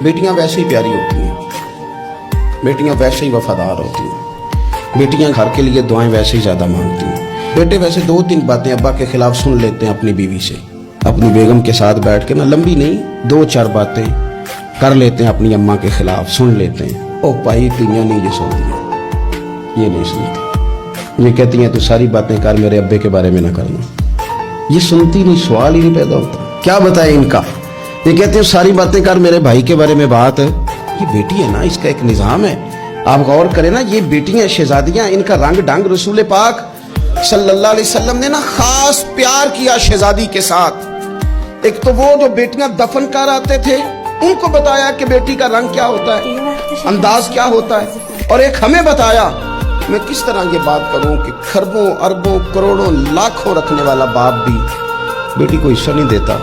बेटियां वैसे ही प्यारी होती हैं, बेटियां वैसे ही वफादार होती हैं, बेटियां घर के लिए दुआएं वैसे ही ज़्यादा मांगती हैं। बेटे वैसे 2-3 बातें अब्बा के खिलाफ सुन लेते हैं अपनी बीवी से, अपनी बेगम के साथ बैठ के ना, लंबी नहीं 2-4 बातें कर लेते हैं अपनी अम्मा के खिलाफ, सुन लेते हैं। ओ भाई तियां नहीं ये सुनती, ये नहीं सुनती, ये कहती हैं तू सारी बातें कर, मेरे अब्बे के बारे में ना करना। ये सुनती नहीं, सवाल ही नहीं पैदा होता, क्या बताए इनका। ये कहते हैं सारी बातें कर, मेरे भाई के बारे में बात। ये बेटी है ना, इसका एक निज़ाम है। आप गौर करें ना, ये बेटियां शहजादियां, इनका रंग ढंग रसूल पाक सल्लल्लाहु अलैहि वसल्लम ने ना खास प्यार किया शहजादी के साथ। एक तो वो जो बेटियां दफन कर आते थे, उनको बताया कि बेटी का रंग क्या होता है, अंदाज क्या होता है, और एक हमें बताया। मैं किस तरह ये बात करूं कि खरबों अरबों करोड़ों लाखों रखने वाला बाप भी बेटी को हिस्सा नहीं देता।